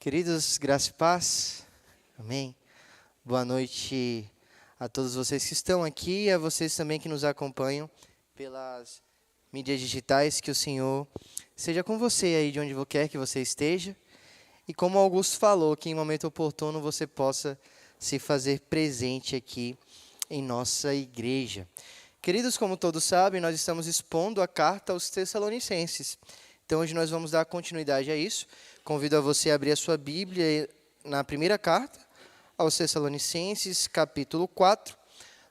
Queridos, graça e paz. Amém. Boa noite a todos vocês que estão aqui e a vocês também que nos acompanham pelas mídias digitais. Que o Senhor seja com você aí de onde quer que você esteja. E como Augusto falou, que em momento oportuno você possa se fazer presente aqui em nossa igreja. Queridos, como todos sabem, nós estamos expondo a carta aos Tessalonicenses. Então, hoje nós vamos dar continuidade a isso. Convido a você a abrir a sua Bíblia na primeira carta aos Tessalonicenses, capítulo 4.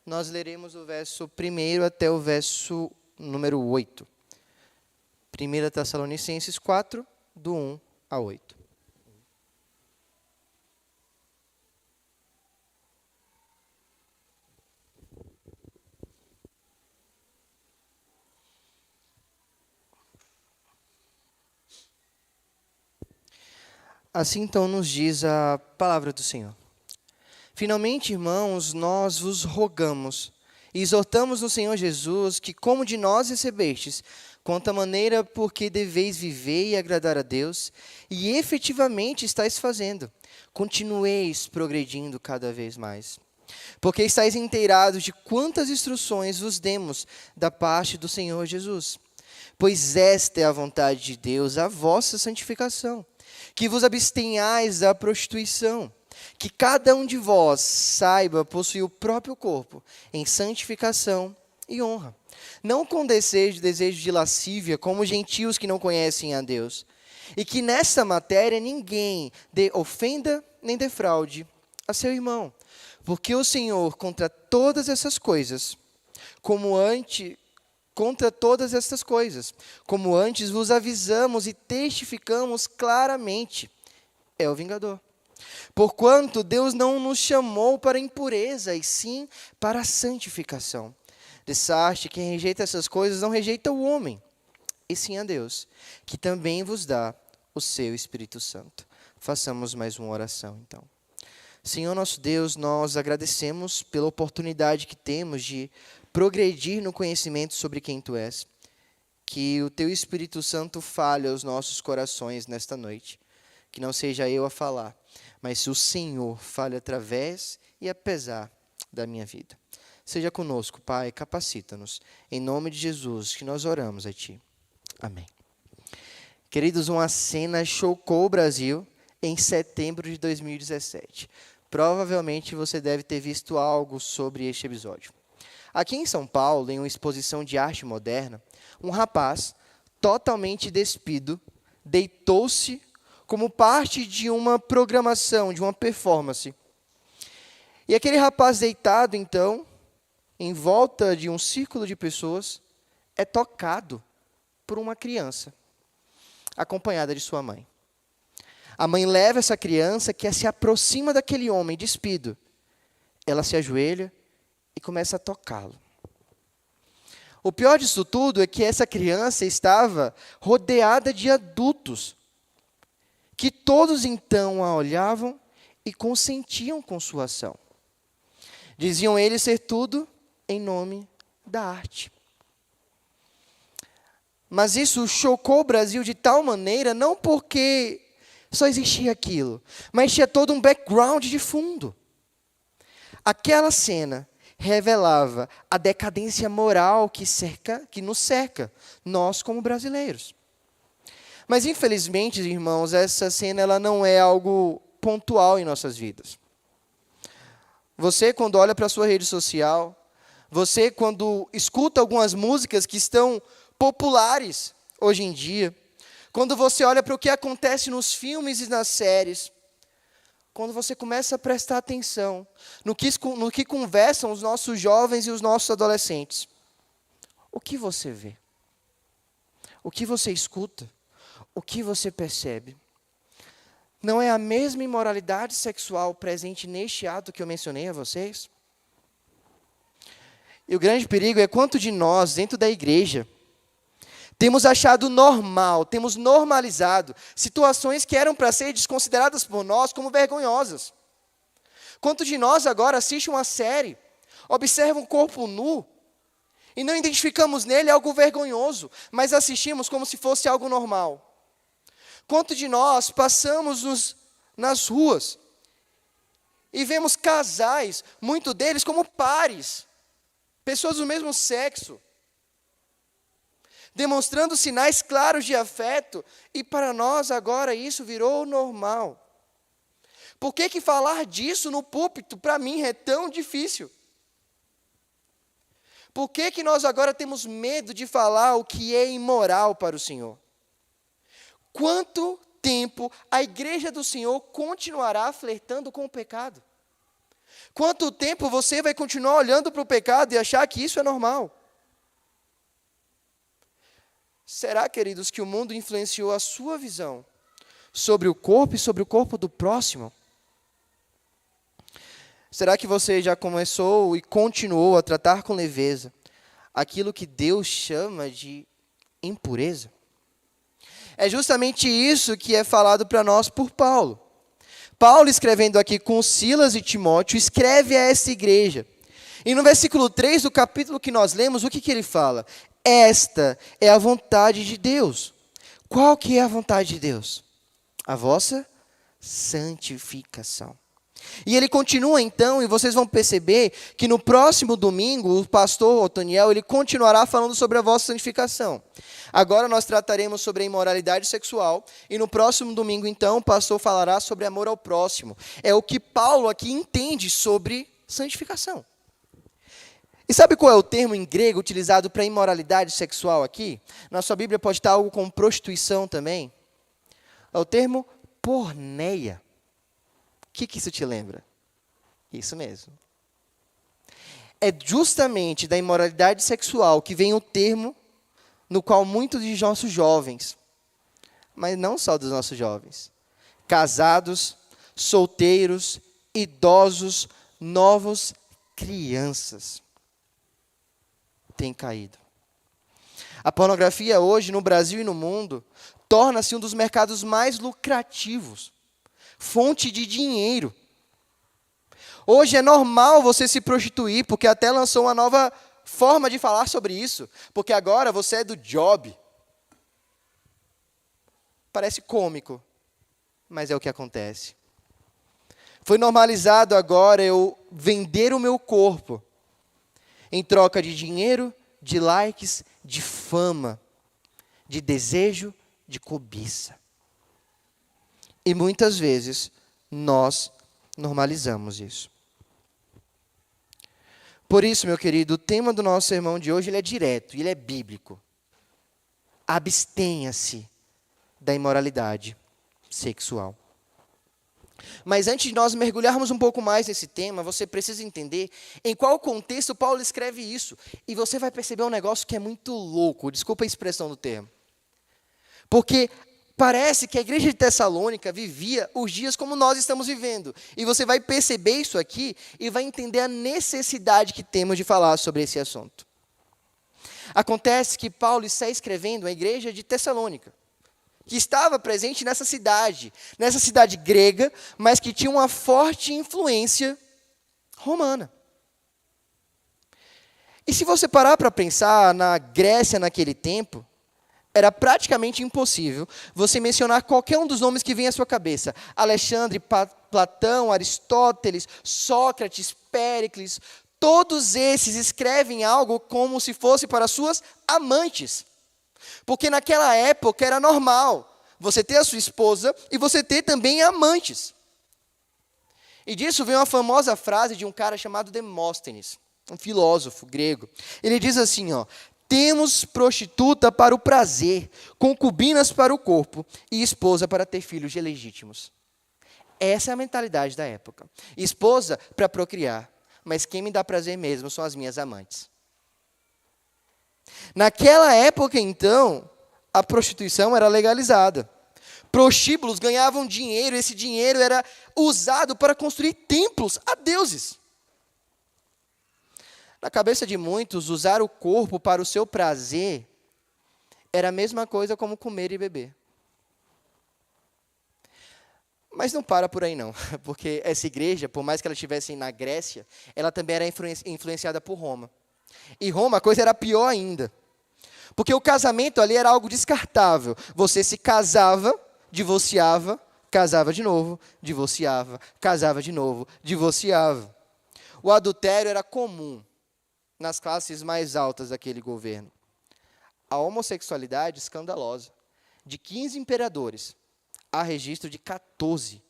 Nós leremos o verso 1 até o verso número 8. 1 Tessalonicenses 4, do 1 a 8. Assim então nos diz a palavra do Senhor. Finalmente, irmãos, nós vos rogamos e exortamos no Senhor Jesus que, como de nós recebestes, quanto à maneira por que deveis viver e agradar a Deus, e efetivamente estáis fazendo, continueis progredindo cada vez mais. Porque estáis inteirados de quantas instruções vos demos da parte do Senhor Jesus. Pois esta é a vontade de Deus, a vossa santificação, que vos abstenhais da prostituição, que cada um de vós saiba possuir o próprio corpo em santificação e honra, não com desejo de lascívia, como gentios que não conhecem a Deus, e que nesta matéria ninguém ofenda nem defraude a seu irmão, porque o Senhor contra todas estas coisas, como antes vos avisamos e testificamos claramente, é o vingador. Porquanto Deus não nos chamou para impureza, e sim para a santificação. Dessaste, quem rejeita essas coisas não rejeita o homem, e sim a Deus, que também vos dá o seu Espírito Santo. Façamos mais uma oração, então. Senhor nosso Deus, nós agradecemos pela oportunidade que temos de progredir no conhecimento sobre quem Tu és. Que o Teu Espírito Santo fale aos nossos corações nesta noite. Que não seja eu a falar, mas o Senhor fale através e apesar da minha vida. Seja conosco, Pai, capacita-nos. Em nome de Jesus, que nós oramos a Ti. Amém. Queridos, uma cena chocou o Brasil em setembro de 2017. Provavelmente você deve ter visto algo sobre este episódio. Aqui em São Paulo, em uma exposição de arte moderna, um rapaz, totalmente despido, deitou-se como parte de uma programação, de uma performance. E aquele rapaz deitado, então, em volta de um círculo de pessoas, é tocado por uma criança, acompanhada de sua mãe. A mãe leva essa criança que se aproxima daquele homem despido. Ela se ajoelha e começa a tocá-lo. O pior disso tudo é que essa criança estava rodeada de adultos, que todos então a olhavam e consentiam com sua ação. Diziam eles ser tudo em nome da arte. Mas isso chocou o Brasil de tal maneira, não porque só existia aquilo, mas tinha todo um background de fundo. Aquela cena revelava a decadência moral que nos cerca, nós como brasileiros. Mas, infelizmente, irmãos, essa cena ela não é algo pontual em nossas vidas. Você, quando olha para a sua rede social, você, quando escuta algumas músicas que estão populares hoje em dia, quando você olha para o que acontece nos filmes e nas séries, quando você começa a prestar atenção no que conversam os nossos jovens e os nossos adolescentes, o que você vê? O que você escuta? O que você percebe? Não é a mesma imoralidade sexual presente neste ato que eu mencionei a vocês? E o grande perigo é quanto de nós, dentro da igreja, temos achado normal, temos normalizado situações que eram para ser desconsideradas por nós como vergonhosas. Quanto de nós agora assiste uma série, observa um corpo nu, e não identificamos nele algo vergonhoso, mas assistimos como se fosse algo normal. Quanto de nós passamos nas ruas. E vemos casais, muitos deles como pares, pessoas do mesmo sexo, demonstrando sinais claros de afeto, e para nós agora isso virou normal. Por que falar disso no púlpito, para mim, é tão difícil? Por que nós agora temos medo de falar o que é imoral para o Senhor? Quanto tempo a igreja do Senhor continuará flertando com o pecado? Quanto tempo você vai continuar olhando para o pecado e achar que isso é normal? Será, queridos, que o mundo influenciou a sua visão sobre o corpo e sobre o corpo do próximo? Será que você já começou e continuou a tratar com leveza aquilo que Deus chama de impureza? É justamente isso que é falado para nós por Paulo. Paulo, escrevendo aqui com Silas e Timóteo, escreve a essa igreja. E no versículo 3 do capítulo que nós lemos, o que ele fala? Esta é a vontade de Deus. Qual que é a vontade de Deus? A vossa santificação. E ele continua então, e vocês vão perceber que no próximo domingo, o pastor Otoniel, ele continuará falando sobre a vossa santificação. Agora nós trataremos sobre a imoralidade sexual, e no próximo domingo então, o pastor falará sobre amor ao próximo. É o que Paulo aqui entende sobre santificação. E sabe qual é o termo em grego utilizado para imoralidade sexual aqui? Na sua Bíblia pode estar algo como prostituição também. É o termo porneia. O que isso te lembra? Isso mesmo. É justamente da imoralidade sexual que vem o termo no qual muitos de nossos jovens, mas não só dos nossos jovens, casados, solteiros, idosos, novos, crianças, têm caído. A pornografia hoje, no Brasil e no mundo, torna-se um dos mercados mais lucrativos, fonte de dinheiro. Hoje é normal você se prostituir, porque até lançou uma nova forma de falar sobre isso, porque agora você é do job. Parece cômico, mas é o que acontece. Foi normalizado agora eu vender o meu corpo em troca de dinheiro, de likes, de fama, de desejo, de cobiça. E muitas vezes nós normalizamos isso. Por isso, meu querido, o tema do nosso sermão de hoje ele é direto, ele é bíblico. Abstenha-se da imoralidade sexual. Mas antes de nós mergulharmos um pouco mais nesse tema, você precisa entender em qual contexto Paulo escreve isso. E você vai perceber um negócio que é muito louco, desculpa a expressão do termo. Porque parece que a igreja de Tessalônica vivia os dias como nós estamos vivendo. E você vai perceber isso aqui e vai entender a necessidade que temos de falar sobre esse assunto. Acontece que Paulo está escrevendo a igreja de Tessalônica, que estava presente nessa cidade grega, mas que tinha uma forte influência romana. E se você parar para pensar na Grécia naquele tempo, era praticamente impossível você mencionar qualquer um dos nomes que vem à sua cabeça. Alexandre, Platão, Aristóteles, Sócrates, Péricles, todos esses escrevem algo como se fosse para suas amantes. Porque naquela época era normal você ter a sua esposa e você ter também amantes. E disso vem uma famosa frase de um cara chamado Demóstenes, um filósofo grego. Ele diz assim, temos prostituta para o prazer, concubinas para o corpo e esposa para ter filhos legítimos. Essa é a mentalidade da época. Esposa para procriar, mas quem me dá prazer mesmo são as minhas amantes. Naquela época, então, a prostituição era legalizada. Prostíbulos ganhavam dinheiro, esse dinheiro era usado para construir templos a deuses. Na cabeça de muitos, usar o corpo para o seu prazer era a mesma coisa como comer e beber. Mas não para por aí não, porque essa igreja, por mais que ela estivesse na Grécia, ela também era influenciada por Roma. E Roma, a coisa era pior ainda. Porque o casamento ali era algo descartável. Você se casava, divorciava, casava de novo, divorciava, casava de novo, divorciava. O adultério era comum nas classes mais altas daquele governo. A homossexualidade escandalosa. De 15 imperadores, há registro de 14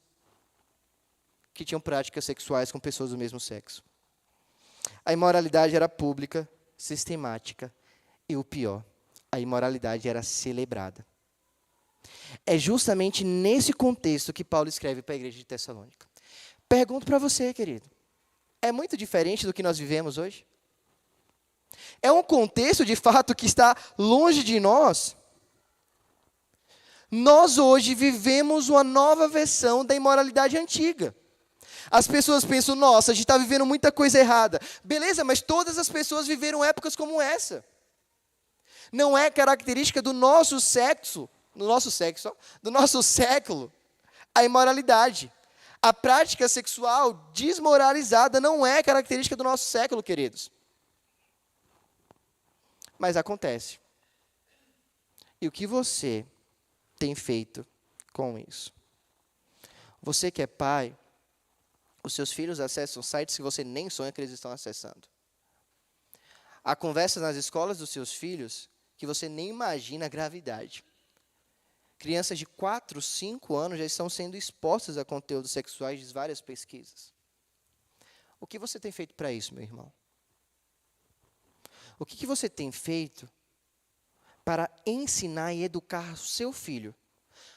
que tinham práticas sexuais com pessoas do mesmo sexo. A imoralidade era pública, sistemática e, o pior, a imoralidade era celebrada. É justamente nesse contexto que Paulo escreve para a igreja de Tessalônica. Pergunto para você, querido, é muito diferente do que nós vivemos hoje? É um contexto, de fato, que está longe de nós? Nós hoje vivemos uma nova versão da imoralidade antiga. As pessoas pensam, nossa, a gente está vivendo muita coisa errada. Beleza, mas todas as pessoas viveram épocas como essa. Não é característica do nosso sexo, do nosso século, a imoralidade. A prática sexual desmoralizada não é característica do nosso século, queridos. Mas acontece. E o que você tem feito com isso? Você que é pai, os seus filhos acessam sites que você nem sonha que eles estão acessando. Há conversas nas escolas dos seus filhos que você nem imagina a gravidade. Crianças de 4, 5 anos já estão sendo expostas a conteúdos sexuais de várias pesquisas. O que você tem feito para isso, meu irmão? O que você tem feito para ensinar e educar o seu filho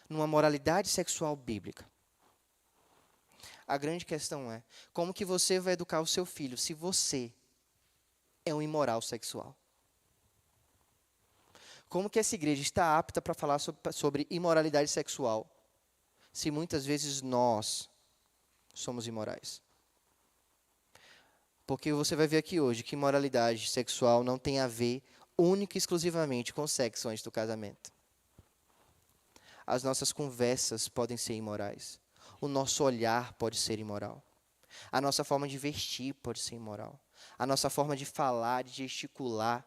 numa moralidade sexual bíblica? A grande questão é, como que você vai educar o seu filho se você é um imoral sexual? Como que essa igreja está apta para falar sobre imoralidade sexual, se muitas vezes nós somos imorais? Porque você vai ver aqui hoje que imoralidade sexual não tem a ver única e exclusivamente com sexo antes do casamento. As nossas conversas podem ser imorais. O nosso olhar pode ser imoral. A nossa forma de vestir pode ser imoral. A nossa forma de falar, de gesticular,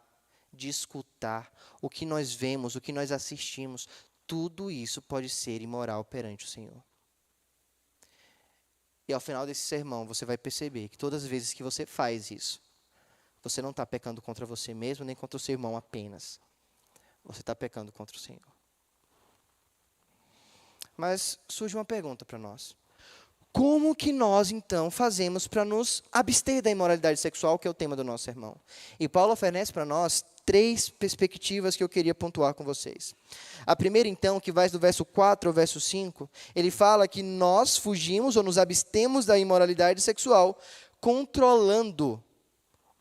de escutar, o que nós vemos, o que nós assistimos, tudo isso pode ser imoral perante o Senhor. E ao final desse sermão, você vai perceber que todas as vezes que você faz isso, você não está pecando contra você mesmo, nem contra o seu irmão apenas. Você está pecando contra o Senhor. Mas surge uma pergunta para nós. Como que nós, então, fazemos para nos abster da imoralidade sexual, que é o tema do nosso sermão? E Paulo oferece para nós 3 perspectivas que eu queria pontuar com vocês. A primeira, então, que vai do verso 4 ao verso 5, ele fala que nós fugimos ou nos abstemos da imoralidade sexual, controlando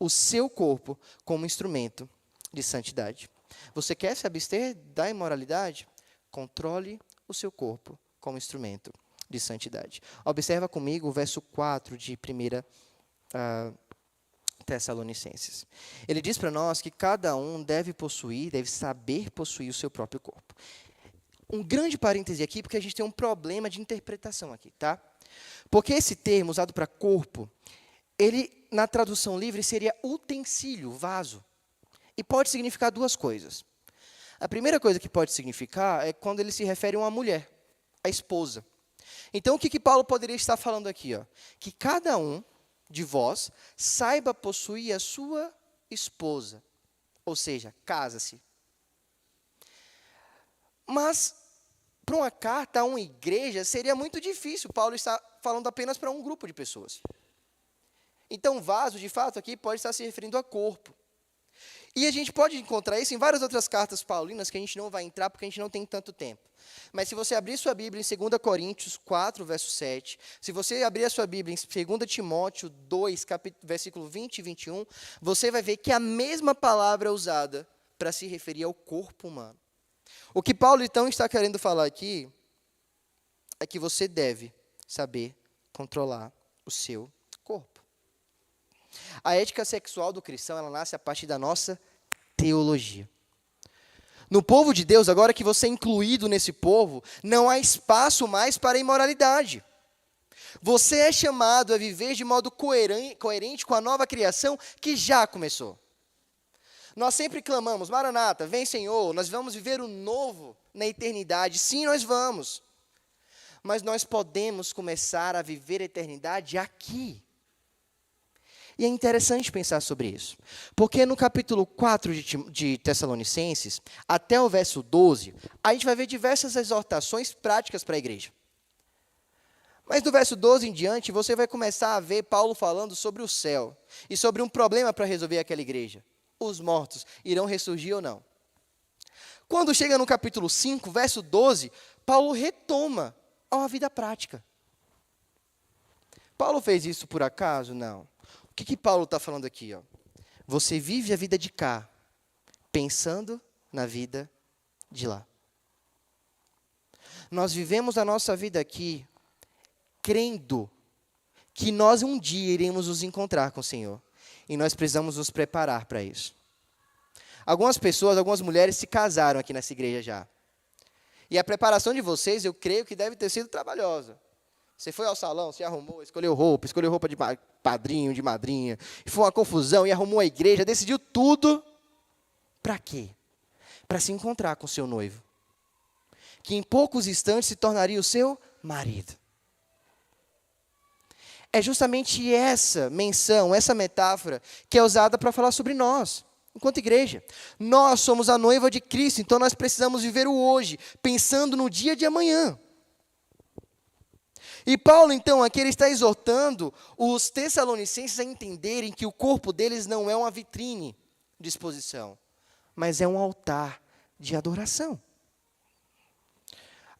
o seu corpo como instrumento de santidade. Você quer se abster da imoralidade? Controle o seu corpo como instrumento de santidade. Observa comigo o verso 4 de 1 Tessalonicenses. Ele diz para nós que cada um deve saber possuir o seu próprio corpo. Um grande parêntese aqui, porque a gente tem um problema de interpretação aqui, tá? Porque esse termo usado para corpo, ele, na tradução livre, seria utensílio, vaso. E pode significar 2 coisas. A primeira coisa que pode significar é quando ele se refere a uma mulher, a esposa. Então, o que Paulo poderia estar falando aqui? Que cada um de vós saiba possuir a sua esposa. Ou seja, casa-se. Mas, para uma carta a uma igreja, seria muito difícil. Paulo está falando apenas para um grupo de pessoas. Então, vaso, de fato, aqui pode estar se referindo a corpo. E a gente pode encontrar isso em várias outras cartas paulinas, que a gente não vai entrar porque a gente não tem tanto tempo. Mas se você abrir sua Bíblia em 2 Coríntios 4, verso 7, se você abrir a sua Bíblia em 2 Timóteo 2, versículo 20 e 21, você vai ver que a mesma palavra é usada para se referir ao corpo humano. O que Paulo, então, está querendo falar aqui é que você deve saber controlar o seu corpo. A ética sexual do cristão, ela nasce a partir da nossa teologia. No povo de Deus, agora que você é incluído nesse povo, não há espaço mais para a imoralidade. Você é chamado a viver de modo coerente com a nova criação que já começou. Nós sempre clamamos, Maranata, vem Senhor, nós vamos viver o novo na eternidade. Sim, nós vamos. mas nós podemos começar a viver a eternidade aqui. E é interessante pensar sobre isso, porque no capítulo 4 de Tessalonicenses, até o verso 12, a gente vai ver diversas exortações práticas para a igreja. Mas do verso 12 em diante, você vai começar a ver Paulo falando sobre o céu e sobre um problema para resolver aquela igreja. Os mortos irão ressurgir ou não? Quando chega no capítulo 5, verso 12, Paulo retoma a uma vida prática. Paulo fez isso por acaso? Não. O que Paulo está falando aqui? Ó? Você vive a vida de cá, pensando na vida de lá. Nós vivemos a nossa vida aqui, crendo que nós um dia iremos nos encontrar com o Senhor. E nós precisamos nos preparar para isso. Algumas pessoas, algumas mulheres se casaram aqui nessa igreja já. E a preparação de vocês, eu creio que deve ter sido trabalhosa. Você foi ao salão, se arrumou, escolheu roupa de padrinho, de madrinha, e foi uma confusão, e arrumou a igreja, decidiu tudo. Para quê? Para se encontrar com o seu noivo, que em poucos instantes se tornaria o seu marido. É justamente essa menção, essa metáfora, que é usada para falar sobre nós, enquanto igreja. Nós somos a noiva de Cristo, então nós precisamos viver o hoje, pensando no dia de amanhã. E Paulo, então, aqui ele está exortando os tessalonicenses a entenderem que o corpo deles não é uma vitrine de exposição, mas é um altar de adoração.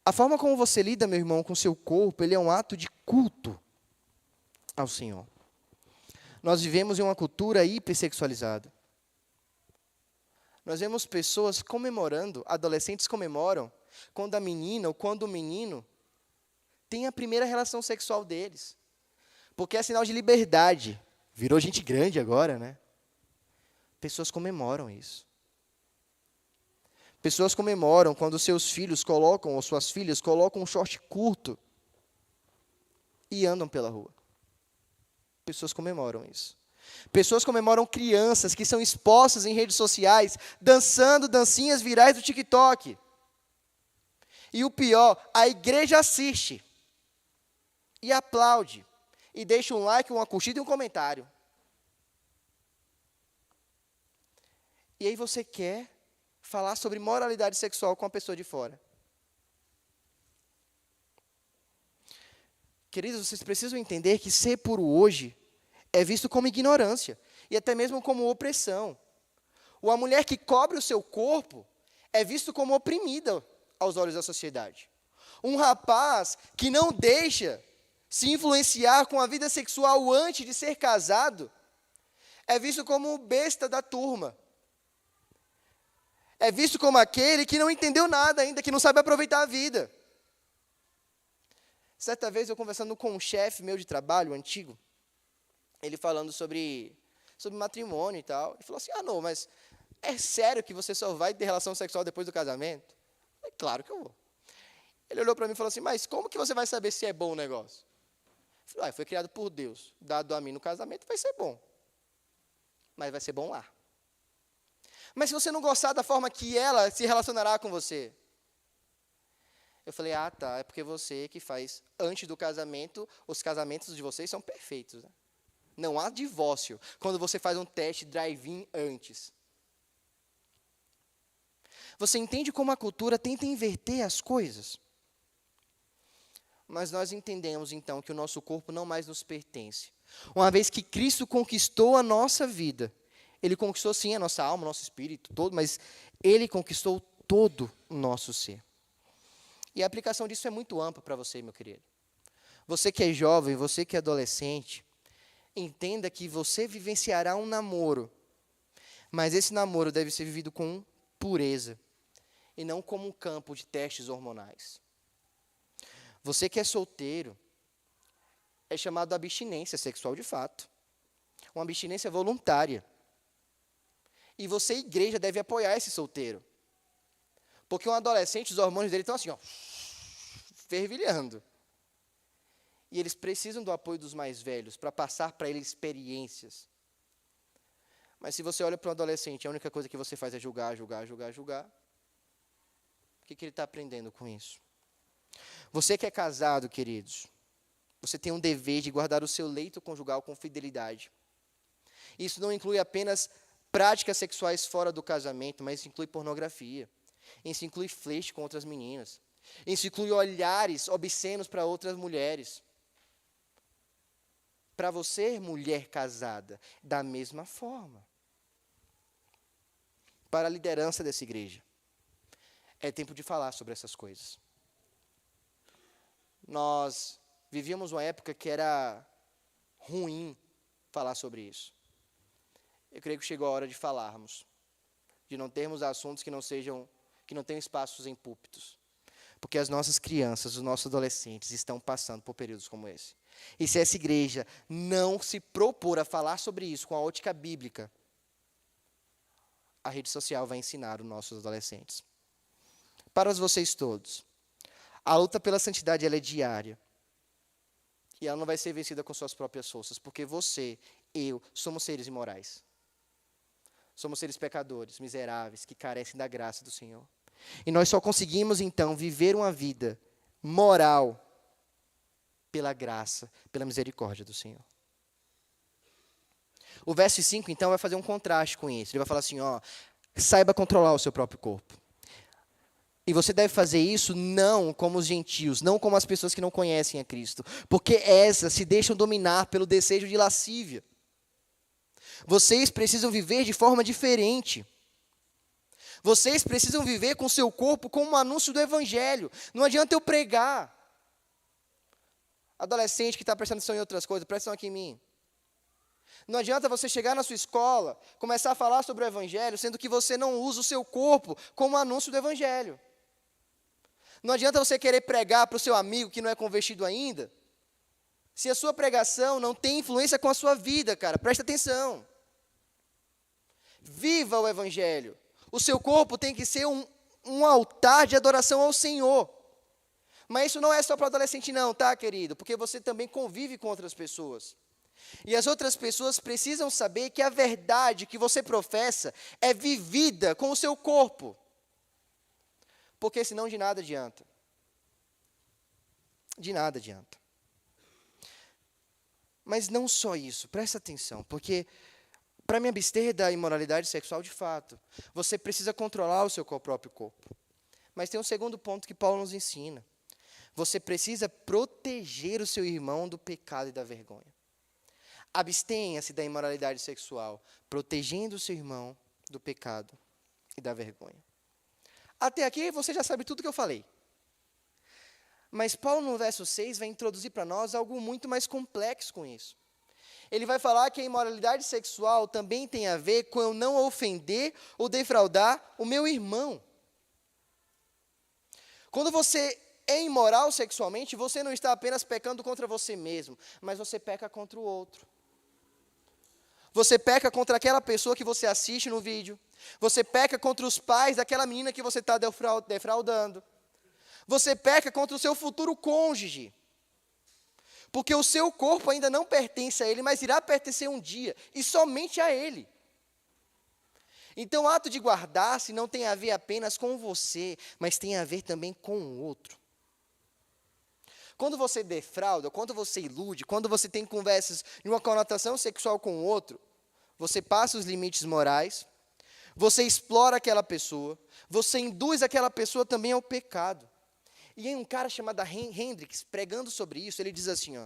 A forma como você lida, meu irmão, com o seu corpo, ele é um ato de culto ao Senhor. Nós vivemos em uma cultura hipersexualizada. Nós vemos pessoas comemorando, adolescentes comemoram, quando a menina ou quando o menino tem a primeira relação sexual deles. Porque é sinal de liberdade. Virou gente grande agora, né? Pessoas comemoram isso. Pessoas comemoram quando seus filhos colocam, ou suas filhas colocam um short curto e andam pela rua. Pessoas comemoram isso. Pessoas comemoram crianças que são expostas em redes sociais, dançando dancinhas virais do TikTok. E o pior, a igreja assiste. E aplaude, e deixa um like, uma curtida e um comentário. E aí você quer falar sobre moralidade sexual com a pessoa de fora. Queridos, vocês precisam entender que ser puro hoje é visto como ignorância, e até mesmo como opressão. Uma mulher que cobre o seu corpo é visto como oprimida aos olhos da sociedade. Um rapaz que não deixa se influenciar com a vida sexual antes de ser casado, é visto como o besta da turma. É visto como aquele que não entendeu nada ainda, que não sabe aproveitar a vida. Certa vez eu conversando com um chefe meu de trabalho, antigo, ele falando sobre matrimônio e tal, ele falou assim, não, mas é sério que você só vai ter relação sexual depois do casamento? Eu falei, claro que eu vou. Ele olhou para mim e falou assim, mas como que você vai saber se é bom o negócio? Eu falei, foi criado por Deus, dado a mim no casamento, vai ser bom. Mas vai ser bom lá. Mas se você não gostar da forma que ela se relacionará com você? Eu falei, tá, é porque você que faz antes do casamento, os casamentos de vocês são perfeitos. Né? Não há divórcio quando você faz um teste drive-in antes. Você entende como a cultura tenta inverter as coisas? Mas nós entendemos, então, que o nosso corpo não mais nos pertence. Uma vez que Cristo conquistou a nossa vida, Ele conquistou, sim, a nossa alma, o nosso espírito, todo, mas Ele conquistou todo o nosso ser. E a aplicação disso é muito ampla para você, meu querido. Você que é jovem, você que é adolescente, entenda que você vivenciará um namoro, mas esse namoro deve ser vivido com pureza, e não como um campo de testes hormonais. Você que é solteiro, é chamado de abstinência sexual de fato. Uma abstinência voluntária. E você, igreja, deve apoiar esse solteiro. Porque um adolescente, os hormônios dele estão assim, fervilhando. E eles precisam do apoio dos mais velhos para passar para eles experiências. Mas se você olha para um adolescente, a única coisa que você faz é julgar, julgar, julgar, julgar. O que ele está aprendendo com isso? Você que é casado, queridos, você tem um dever de guardar o seu leito conjugal com fidelidade. Isso não inclui apenas práticas sexuais fora do casamento, mas isso inclui pornografia. Isso inclui flerte com outras meninas. Isso inclui olhares obscenos para outras mulheres. Para você, mulher casada, da mesma forma. Para a liderança dessa igreja, é tempo de falar sobre essas coisas. Nós vivíamos uma época que era ruim falar sobre isso. Eu creio que chegou a hora de falarmos, de não termos assuntos que não tenham espaços em púlpitos. Porque as nossas crianças, os nossos adolescentes estão passando por períodos como esse. E se essa igreja não se propor a falar sobre isso com a ótica bíblica, a rede social vai ensinar os nossos adolescentes. Para vocês todos, a luta pela santidade ela é diária. E ela não vai ser vencida com suas próprias forças, porque você, eu, somos seres imorais. Somos seres pecadores, miseráveis, que carecem da graça do Senhor. E nós só conseguimos, então, viver uma vida moral pela graça, pela misericórdia do Senhor. O verso 5, então, vai fazer um contraste com isso. Ele vai falar assim, saiba controlar o seu próprio corpo. E você deve fazer isso não como os gentios, não como as pessoas que não conhecem a Cristo. Porque essas se deixam dominar pelo desejo de lascívia. Vocês precisam viver de forma diferente. Vocês precisam viver com o seu corpo como um anúncio do Evangelho. Não adianta eu pregar. Adolescente que está prestando atenção em outras coisas, presta atenção aqui em mim. Não adianta você chegar na sua escola, começar a falar sobre o Evangelho, sendo que você não usa o seu corpo como anúncio do Evangelho. Não adianta você querer pregar para o seu amigo que não é convertido ainda, se a sua pregação não tem influência com a sua vida, cara. Presta atenção. Viva o Evangelho. O seu corpo tem que ser um altar de adoração ao Senhor. Mas isso não é só para adolescente não, tá, querido? Porque você também convive com outras pessoas. E as outras pessoas precisam saber que a verdade que você professa é vivida com o seu corpo. Porque senão de nada adianta. De nada adianta. Mas não só isso, presta atenção, porque para me abster da imoralidade sexual, de fato, você precisa controlar o seu próprio corpo. Mas tem um segundo ponto que Paulo nos ensina. Você precisa proteger o seu irmão do pecado e da vergonha. Abstenha-se da imoralidade sexual, protegendo o seu irmão do pecado e da vergonha. Até aqui você já sabe tudo que eu falei. Mas Paulo, no verso 6, vai introduzir para nós algo muito mais complexo com isso. Ele vai falar que a imoralidade sexual também tem a ver com eu não ofender ou defraudar o meu irmão. Quando você é imoral sexualmente, você não está apenas pecando contra você mesmo, mas você peca contra o outro. Você peca contra aquela pessoa que você assiste no vídeo. Você peca contra os pais daquela menina que você está defraudando. Você peca contra o seu futuro cônjuge. Porque o seu corpo ainda não pertence a ele, mas irá pertencer um dia, e somente a ele. Então, o ato de guardar-se não tem a ver apenas com você, mas tem a ver também com o outro. Quando você defrauda, quando você ilude, quando você tem conversas de uma conotação sexual com o outro, você passa os limites morais, você explora aquela pessoa, você induz aquela pessoa também ao pecado. E aí um cara chamado Hendricks, pregando sobre isso, ele diz assim,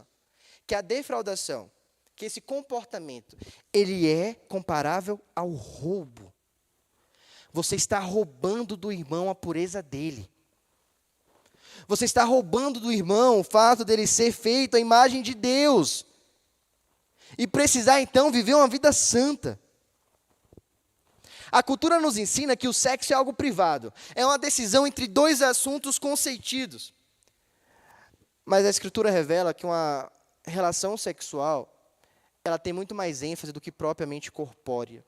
que a defraudação, que esse comportamento, ele é comparável ao roubo. Você está roubando do irmão a pureza dele. Você está roubando do irmão o fato dele ser feito à imagem de Deus. E precisar, então, viver uma vida santa. A cultura nos ensina que o sexo é algo privado. É uma decisão entre dois assuntos consentidos. Mas a Escritura revela que uma relação sexual, ela tem muito mais ênfase do que propriamente corpórea.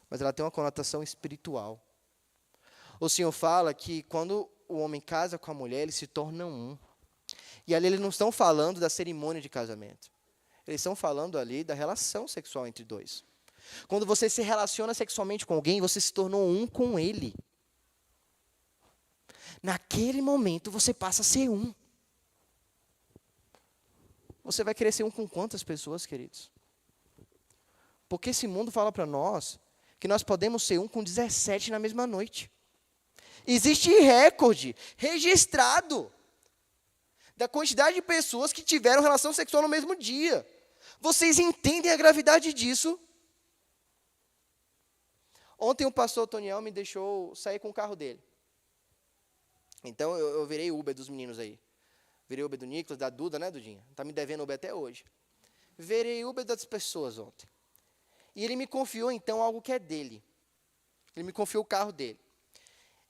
Mas ela tem uma conotação espiritual. O Senhor fala que quando o homem casa com a mulher, eles se tornam um. E ali eles não estão falando da cerimônia de casamento. Eles estão falando ali da relação sexual entre dois. Quando você se relaciona sexualmente com alguém, você se tornou um com ele. naquele momento você passa a ser um. Você vai querer ser um com quantas pessoas, queridos? Porque esse mundo fala para nós que nós podemos ser um com 17 na mesma noite. Existe recorde registrado da quantidade de pessoas que tiveram relação sexual no mesmo dia. Vocês entendem a gravidade disso? Ontem o pastor Toniel me deixou sair com o carro dele. Então eu virei Uber dos meninos aí. Virei Uber do Nicolas, da Duda, né, Dudinha? Está me devendo Uber até hoje. Virei Uber das pessoas ontem. E ele me confiou, então, algo que é dele. Ele me confiou o carro dele.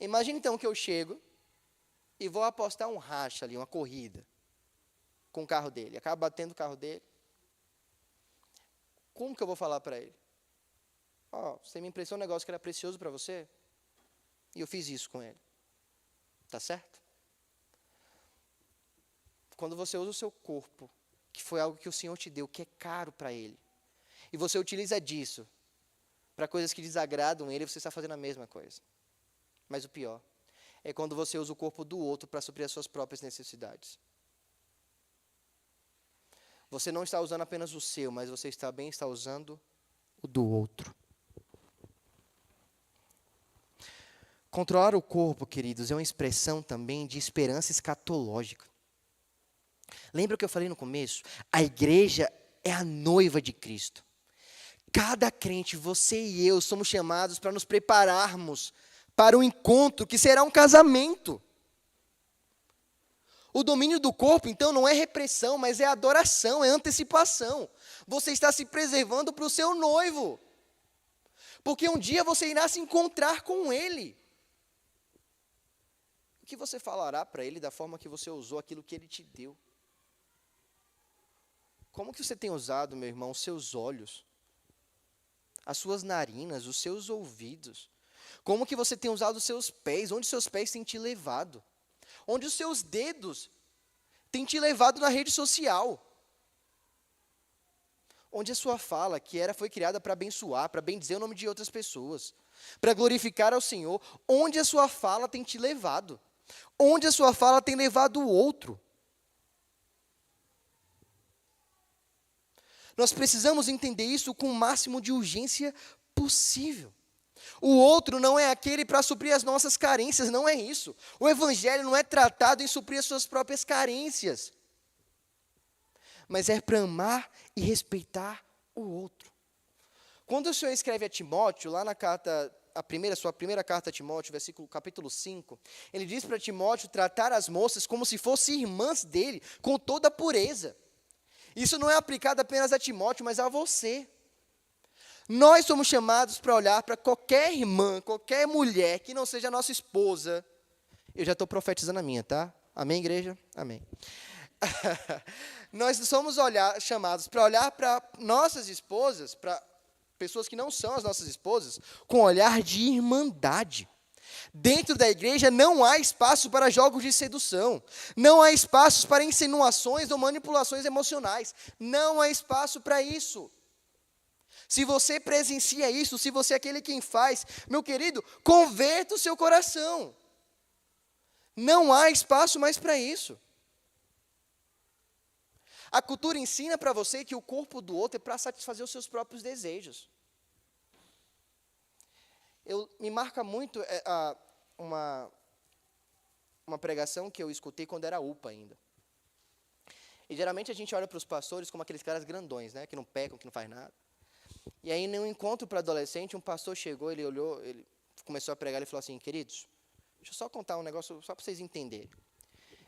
Imagina, então, que eu chego e vou apostar um racha ali, uma corrida, com o carro dele. Acaba batendo o carro dele. Como que eu vou falar para ele? Você me emprestou um negócio que era precioso para você, e eu fiz isso com ele. Tá certo? Quando você usa o seu corpo, que foi algo que o Senhor te deu, que é caro para Ele, e você utiliza disso para coisas que desagradam Ele, você está fazendo a mesma coisa. Mas o pior é quando você usa o corpo do outro para suprir as suas próprias necessidades. Você não está usando apenas o seu, mas você está usando o do outro. Controlar o corpo, queridos, é uma expressão também de esperança escatológica. Lembra o que eu falei no começo? A igreja é a noiva de Cristo. Cada crente, você e eu, somos chamados para nos prepararmos para um encontro que será um casamento. O domínio do corpo, então, não é repressão, mas é adoração, é antecipação. Você está se preservando para o seu noivo. Porque um dia você irá se encontrar com ele. O que você falará para ele da forma que você usou aquilo que ele te deu? Como que você tem usado, meu irmão, os seus olhos, as suas narinas, os seus ouvidos? Como que você tem usado os seus pés? Onde os seus pés têm te levado? Onde os seus dedos têm te levado na rede social? Onde a sua fala, foi criada para abençoar, para bendizer o nome de outras pessoas, para glorificar ao Senhor, onde a sua fala tem te levado? Onde a sua fala tem levado o outro? Nós precisamos entender isso com o máximo de urgência possível. O outro não é aquele para suprir as nossas carências, não é isso. O evangelho não é tratado em suprir as suas próprias carências, mas é para amar e respeitar o outro. Quando o Senhor escreve a Timóteo, lá na carta, sua primeira carta a Timóteo, capítulo 5, ele diz para Timóteo tratar as moças como se fossem irmãs dele, com toda a pureza. Isso não é aplicado apenas a Timóteo, mas a você. Nós somos chamados para olhar para qualquer irmã, qualquer mulher que não seja a nossa esposa. Eu já estou profetizando a minha, tá? Amém, igreja? Amém. Nós somos chamados para olhar para nossas esposas, para pessoas que não são as nossas esposas, com um olhar de irmandade. Dentro da igreja não há espaço para jogos de sedução, não há espaço para insinuações ou manipulações emocionais, não há espaço para isso. Se você presencia isso, se você é aquele quem faz, meu querido, converta o seu coração. Não há espaço mais para isso. A cultura ensina para você que o corpo do outro é para satisfazer os seus próprios desejos. Me marca muito uma pregação que eu escutei quando era UPA ainda. E geralmente a gente olha para os pastores como aqueles caras grandões, né, que não pecam, que não faz nada. E aí, num encontro para adolescente, um pastor chegou, ele olhou, ele começou a pregar, ele falou assim: queridos, deixa eu só contar um negócio, só para vocês entenderem.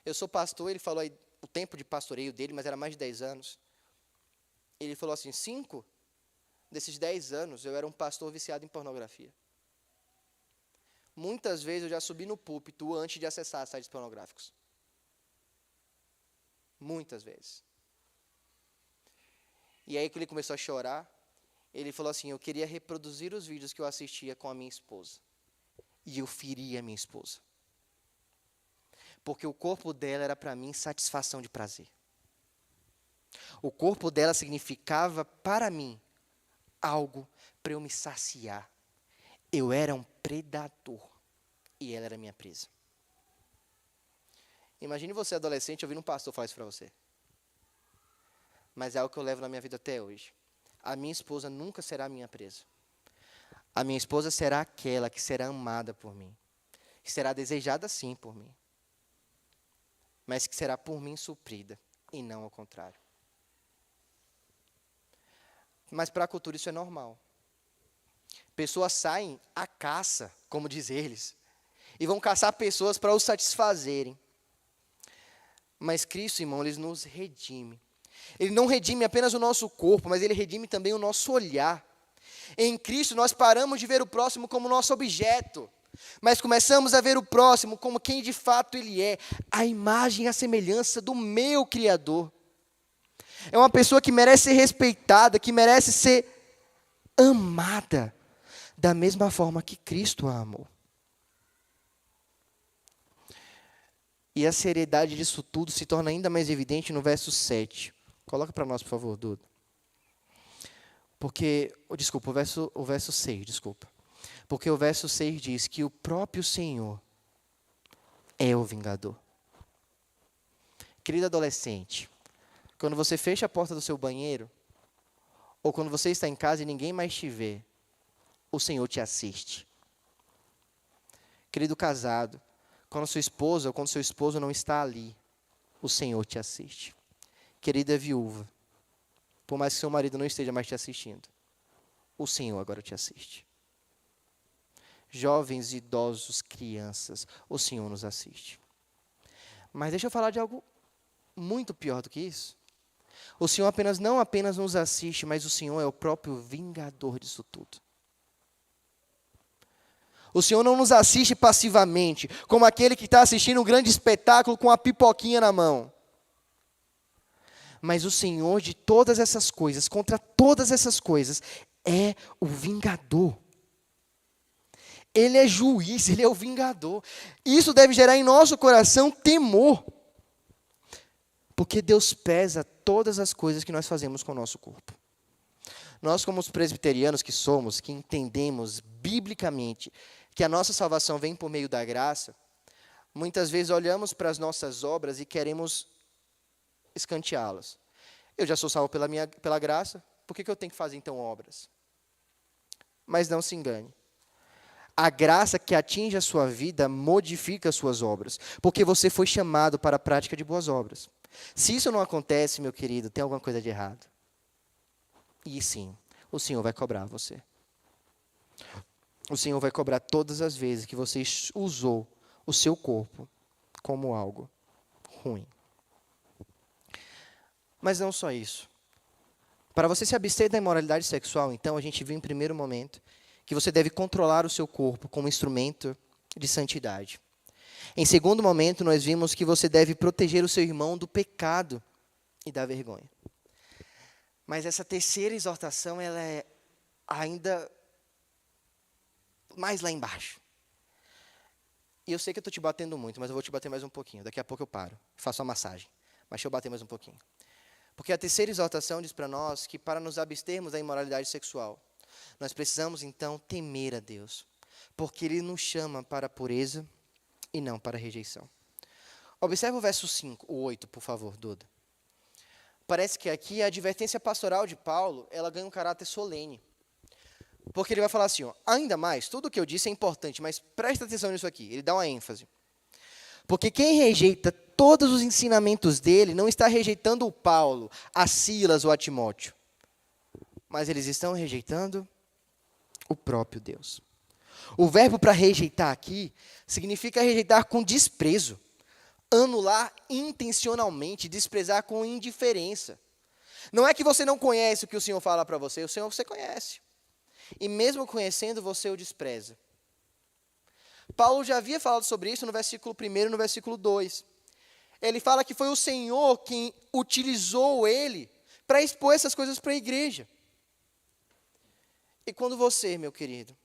Eu sou pastor, ele falou aí o tempo de pastoreio dele, mas era mais de 10 anos. Ele falou assim: 5 desses 10 anos, eu era um pastor viciado em pornografia. Muitas vezes eu já subi no púlpito antes de acessar sites pornográficos. Muitas vezes. E aí que ele começou a chorar, ele falou assim: eu queria reproduzir os vídeos que eu assistia com a minha esposa. E eu feria a minha esposa. Porque o corpo dela era para mim satisfação de prazer. O corpo dela significava para mim algo para eu me saciar. Eu era um predador e ela era minha presa. Imagine você, adolescente, ouvindo um pastor falar isso para você. Mas é algo que eu levo na minha vida até hoje. A minha esposa nunca será minha presa. A minha esposa será aquela que será amada por mim. Que será desejada sim por mim. Mas que será por mim suprida. E não ao contrário. Mas para a cultura isso é normal. Pessoas saem à caça, como diz eles. E vão caçar pessoas para os satisfazerem. Mas Cristo, irmão, Ele nos redime. Ele não redime apenas o nosso corpo, mas Ele redime também o nosso olhar. Em Cristo nós paramos de ver o próximo como nosso objeto, mas começamos a ver o próximo como quem de fato Ele é, a imagem e a semelhança do meu Criador. É uma pessoa que merece ser respeitada, que merece ser amada, da mesma forma que Cristo a amou. E a seriedade disso tudo se torna ainda mais evidente no verso 7. Coloca para nós, por favor, Duda. Porque, desculpa, o verso 6, desculpa. Porque o verso 6 diz que o próprio Senhor é o vingador. Querido adolescente, quando você fecha a porta do seu banheiro, ou quando você está em casa e ninguém mais te vê, o Senhor te assiste. Querido casado, quando sua esposa ou quando seu esposo não está ali, o Senhor te assiste. Querida viúva, por mais que seu marido não esteja mais te assistindo, o Senhor agora te assiste. Jovens, idosos, crianças, o Senhor nos assiste. Mas deixa eu falar de algo muito pior do que isso. O Senhor não apenas nos assiste, mas o Senhor é o próprio vingador disso tudo. O Senhor não nos assiste passivamente, como aquele que está assistindo um grande espetáculo com a pipoquinha na mão. Mas o Senhor de todas essas coisas, contra todas essas coisas, é o vingador. Ele é juiz, Ele é o vingador. Isso deve gerar em nosso coração temor. Porque Deus pesa todas as coisas que nós fazemos com o nosso corpo. Nós, como os presbiterianos que somos, que entendemos biblicamente que a nossa salvação vem por meio da graça, muitas vezes olhamos para as nossas obras e queremos escanteá-las. Eu já sou salvo pela graça, por que eu tenho que fazer então obras? Mas não se engane. A graça que atinge a sua vida modifica as suas obras, porque você foi chamado para a prática de boas obras. Se isso não acontece, meu querido, tem alguma coisa de errado. E sim, o Senhor vai cobrar você. O Senhor vai cobrar todas as vezes que você usou o seu corpo como algo ruim. Mas não só isso. Para você se abster da imoralidade sexual, então, a gente viu em primeiro momento que você deve controlar o seu corpo como instrumento de santidade. Em segundo momento, nós vimos que você deve proteger o seu irmão do pecado e da vergonha. Mas essa terceira exortação, ela é ainda mais lá embaixo. E eu sei que eu estou te batendo muito, mas eu vou te bater mais um pouquinho. Daqui a pouco eu paro, faço uma massagem. Mas deixa eu bater mais um pouquinho. Porque a terceira exortação diz para nós que para nos abstermos da imoralidade sexual, nós precisamos então temer a Deus. Porque Ele nos chama para a pureza e não para a rejeição. Observe o verso 5, o 8, por favor, Duda. Parece que aqui a advertência pastoral de Paulo, ela ganha um caráter solene. Porque ele vai falar assim, ó, ainda mais, tudo o que eu disse é importante, mas presta atenção nisso aqui, ele dá uma ênfase. Porque quem rejeita todos os ensinamentos dele não está rejeitando o Paulo, a Silas ou a Timóteo. Mas eles estão rejeitando o próprio Deus. O verbo para rejeitar aqui significa rejeitar com desprezo. Anular intencionalmente, desprezar com indiferença. Não é que você não conhece o que o Senhor fala para você, o Senhor você conhece. E mesmo conhecendo, você o despreza. Paulo já havia falado sobre isso no versículo 1 e no versículo 2. Ele fala que foi o Senhor quem utilizou ele para expor essas coisas para a igreja. E quando você, meu querido,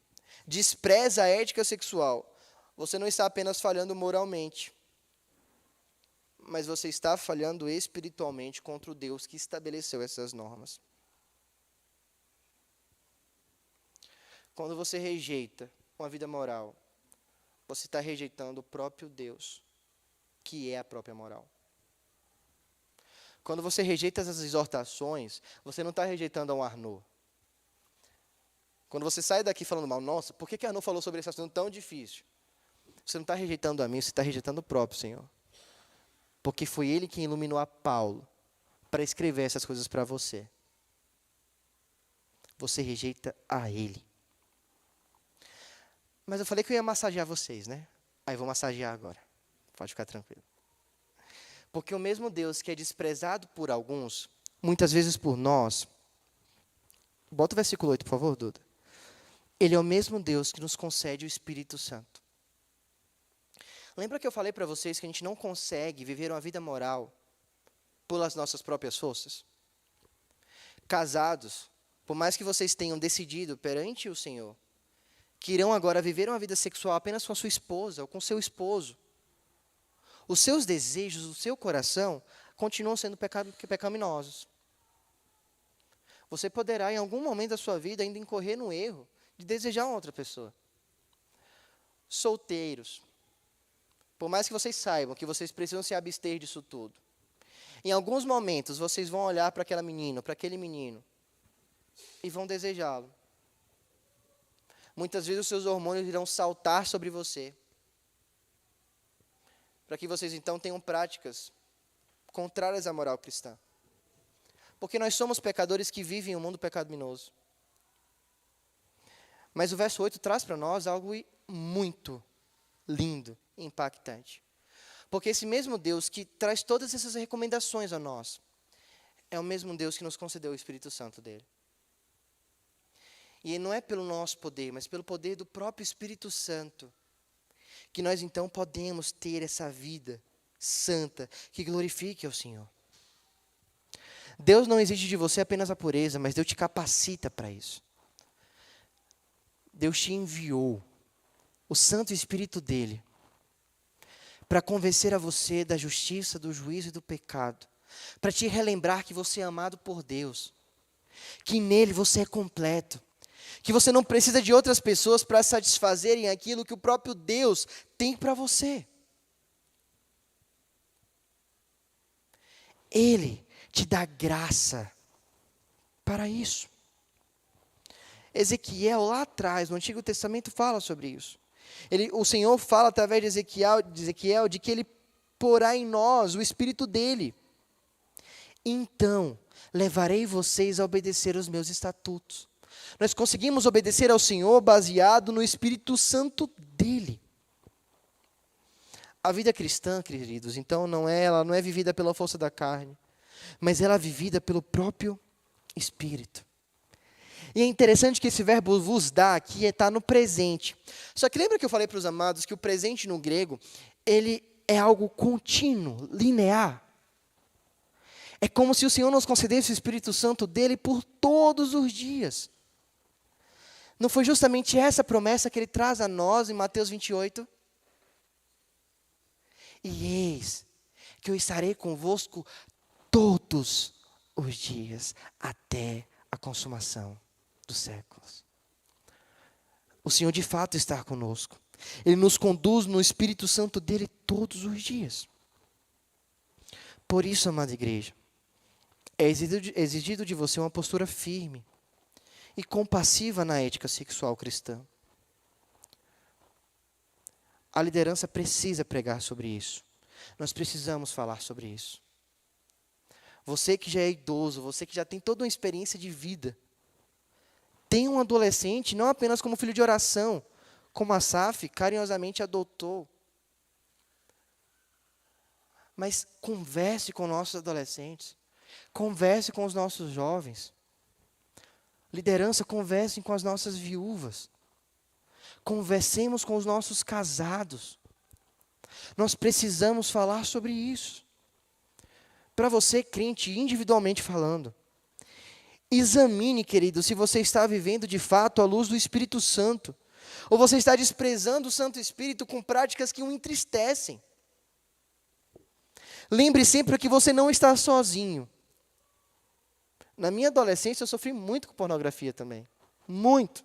despreza a ética sexual, você não está apenas falhando moralmente, mas você está falhando espiritualmente contra o Deus que estabeleceu essas normas. Quando você rejeita uma vida moral, você está rejeitando o próprio Deus que é a própria moral. Quando você rejeita essas exortações, você não está rejeitando a um Arnaud. Quando você sai daqui falando mal, nossa, por que Arnaud falou sobre esse assunto tão difícil? Você não está rejeitando a mim, você está rejeitando o próprio Senhor. Porque foi Ele quem iluminou a Paulo para escrever essas coisas para você. Você rejeita a Ele. Mas eu falei que eu ia massagear vocês, né? Aí eu vou massagear agora. Pode ficar tranquilo. Porque o mesmo Deus que é desprezado por alguns, muitas vezes por nós, bota o versículo 8, por favor, Duda. Ele é o mesmo Deus que nos concede o Espírito Santo. Lembra que eu falei para vocês que a gente não consegue viver uma vida moral pelas nossas próprias forças? Casados, por mais que vocês tenham decidido perante o Senhor, que irão agora viver uma vida sexual apenas com a sua esposa ou com seu esposo, os seus desejos, o seu coração, continuam sendo pecaminosos. Você poderá, em algum momento da sua vida, ainda incorrer no erro de desejar uma outra pessoa. Solteiros, por mais que vocês saibam que vocês precisam se abster disso tudo, em alguns momentos vocês vão olhar para aquela menina, para aquele menino, e vão desejá-lo. Muitas vezes os seus hormônios irão saltar sobre você, para que vocês então tenham práticas contrárias à moral cristã. Porque nós somos pecadores que vivem em um mundo pecaminoso. Mas o verso 8 traz para nós algo muito lindo e impactante. Porque esse mesmo Deus que traz todas essas recomendações a nós, é o mesmo Deus que nos concedeu o Espírito Santo dele. E não é pelo nosso poder, mas pelo poder do próprio Espírito Santo, que nós então podemos ter essa vida santa, que glorifique ao Senhor. Deus não exige de você apenas a pureza, mas Deus te capacita para isso. Deus te enviou o Santo Espírito dele para convencer a você da justiça, do juízo e do pecado, para te relembrar que você é amado por Deus, que nele você é completo, que você não precisa de outras pessoas para satisfazerem aquilo que o próprio Deus tem para você. Ele te dá graça para isso. Ezequiel, lá atrás, no Antigo Testamento, fala sobre isso. O Senhor fala através de Ezequiel de que Ele porá em nós o Espírito dEle. Então, levarei vocês a obedecer os meus estatutos. Nós conseguimos obedecer ao Senhor baseado no Espírito Santo dEle. A vida cristã, queridos, então, ela não é vivida pela força da carne, mas ela é vivida pelo próprio Espírito. E é interessante que esse verbo vos dá aqui está no presente. Só que lembra que eu falei para os amados que o presente no grego, ele é algo contínuo, linear. É como se o Senhor nos concedesse o Espírito Santo dele por todos os dias. Não foi justamente essa promessa que ele traz a nós em Mateus 28? E eis que eu estarei convosco todos os dias, até a consumação dos séculos. O Senhor de fato está conosco. Ele nos conduz no Espírito Santo dele todos os dias. Por isso, amada igreja, é exigido de você uma postura firme e compassiva na ética sexual cristã. A liderança precisa pregar sobre isso. Nós precisamos falar sobre isso. Você que já é idoso, você que já tem toda uma experiência de vida, tem um adolescente não apenas como filho de oração, como a Asaf carinhosamente adotou. Mas converse com nossos adolescentes, converse com os nossos jovens. Liderança, conversem com as nossas viúvas. Conversemos com os nossos casados. Nós precisamos falar sobre isso. Para você, crente, individualmente falando, examine, querido, se você está vivendo de fato à luz do Espírito Santo, ou você está desprezando o Santo Espírito com práticas que o entristecem. Lembre sempre que você não está sozinho. Na minha adolescência, eu sofri muito com pornografia também. Muito.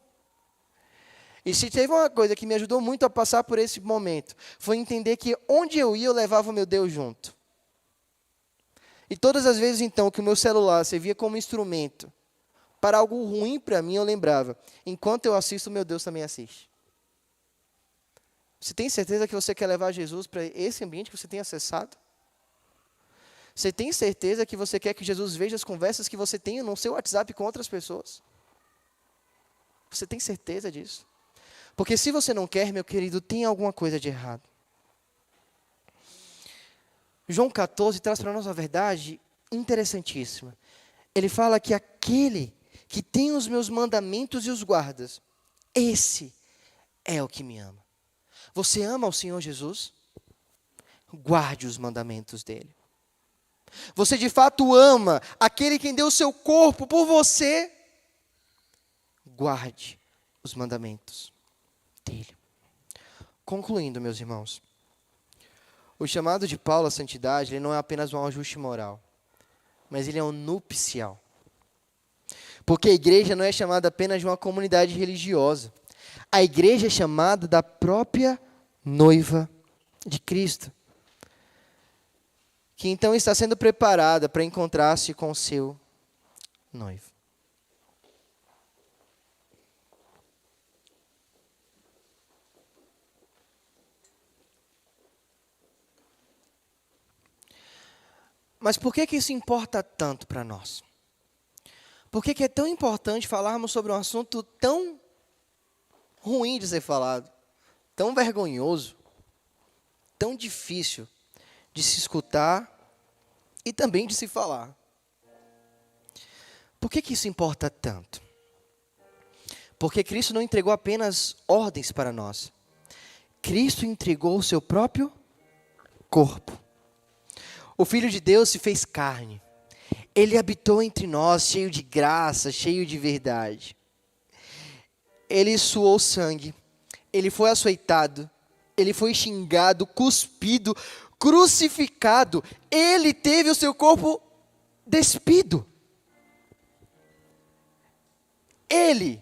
E se teve uma coisa que me ajudou muito a passar por esse momento, foi entender que onde eu ia, eu levava o meu Deus junto. E todas as vezes, então, que o meu celular servia como instrumento para algo ruim para mim, eu lembrava, enquanto eu assisto, meu Deus também assiste. Você tem certeza que você quer levar Jesus para esse ambiente que você tem acessado? Você tem certeza que você quer que Jesus veja as conversas que você tem no seu WhatsApp com outras pessoas? Você tem certeza disso? Porque se você não quer, meu querido, tem alguma coisa de errado. João 14 traz para nós uma verdade interessantíssima. Ele fala que aquele que tem os meus mandamentos e os guardas, esse é o que me ama. Você ama o Senhor Jesus? Guarde os mandamentos dele. Você de fato ama aquele que deu o seu corpo por você? Guarde os mandamentos dele. Concluindo, meus irmãos, o chamado de Paulo à santidade, ele não é apenas um ajuste moral, mas ele é um nupcial. Porque a igreja não é chamada apenas de uma comunidade religiosa. A igreja é chamada da própria noiva de Cristo, que então está sendo preparada para encontrar-se com o seu noivo. Mas por que isso importa tanto para nós? Por que é tão importante falarmos sobre um assunto tão ruim de ser falado, tão vergonhoso, tão difícil de se escutar e também de se falar? Por que isso importa tanto? Porque Cristo não entregou apenas ordens para nós. Cristo entregou o seu próprio corpo. O Filho de Deus se fez carne. Ele habitou entre nós, cheio de graça, cheio de verdade. Ele suou sangue. Ele foi açoitado. Ele foi xingado, cuspido, crucificado. Ele teve o seu corpo despido. Ele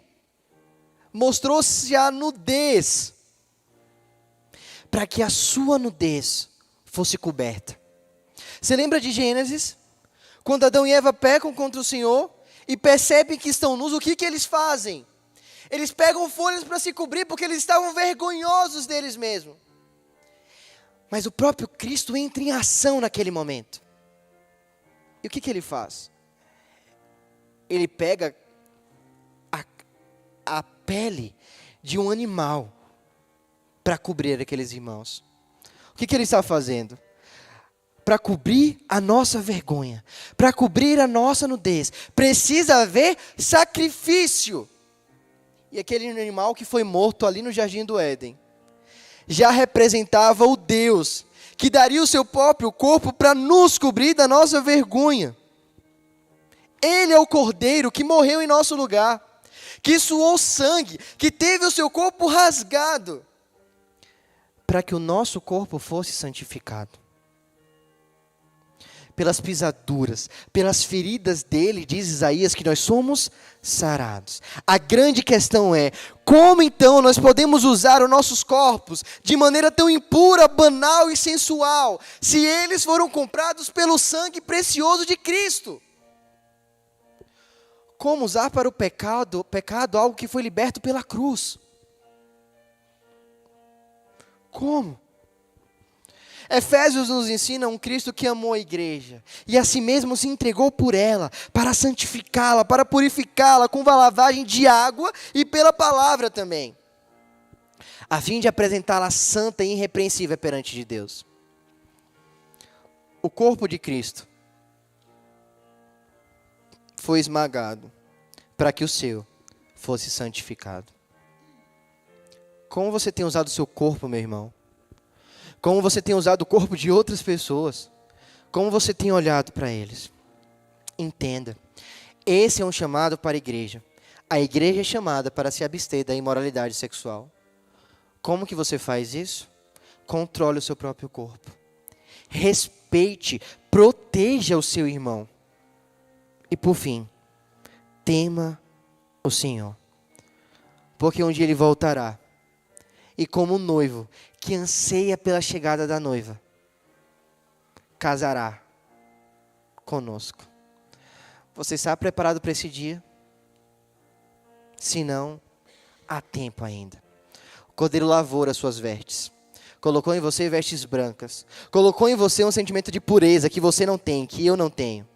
mostrou-se a nudez, para que a sua nudez fosse coberta. Você lembra de Gênesis? Quando Adão e Eva pecam contra o Senhor e percebem que estão nus, o que eles fazem? Eles pegam folhas para se cobrir porque eles estavam vergonhosos deles mesmos. Mas o próprio Cristo entra em ação naquele momento. E o que ele faz? Ele pega a pele de um animal para cobrir aqueles irmãos. O que ele está fazendo? Para cobrir a nossa vergonha, para cobrir a nossa nudez, precisa haver sacrifício. E aquele animal que foi morto ali no Jardim do Éden, já representava o Deus, que daria o seu próprio corpo para nos cobrir da nossa vergonha. Ele é o Cordeiro que morreu em nosso lugar, que suou sangue, que teve o seu corpo rasgado, para que o nosso corpo fosse santificado. Pelas pisaduras, pelas feridas dele, diz Isaías, que nós somos sarados. A grande questão é, como então nós podemos usar os nossos corpos de maneira tão impura, banal e sensual, se eles foram comprados pelo sangue precioso de Cristo? Como usar para o pecado algo que foi liberto pela cruz? Como? Efésios nos ensina um Cristo que amou a igreja e a si mesmo se entregou por ela, para santificá-la, para purificá-la com a lavagem de água e pela palavra também, a fim de apresentá-la santa e irrepreensível perante de Deus. O corpo de Cristo foi esmagado para que o seu fosse santificado. Como você tem usado o seu corpo, meu irmão? Como você tem usado o corpo de outras pessoas? Como você tem olhado para eles? Entenda, esse é um chamado para a igreja. A igreja é chamada para se abster da imoralidade sexual. Como que você faz isso? Controle o seu próprio corpo. Respeite, proteja o seu irmão. E por fim, tema o Senhor. porque um dia Ele voltará. E como noivo que anseia pela chegada da noiva, casará conosco. Você está preparado para esse dia? Se não, há tempo ainda. O Cordeiro lavou as suas vestes. Colocou em você vestes brancas. Colocou em você um sentimento de pureza que você não tem, que eu não tenho.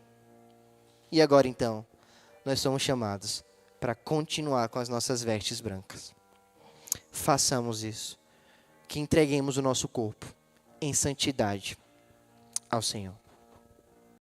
E agora então, nós somos chamados para continuar com as nossas vestes brancas. Façamos isso. Que entreguemos o nosso corpo em santidade ao Senhor.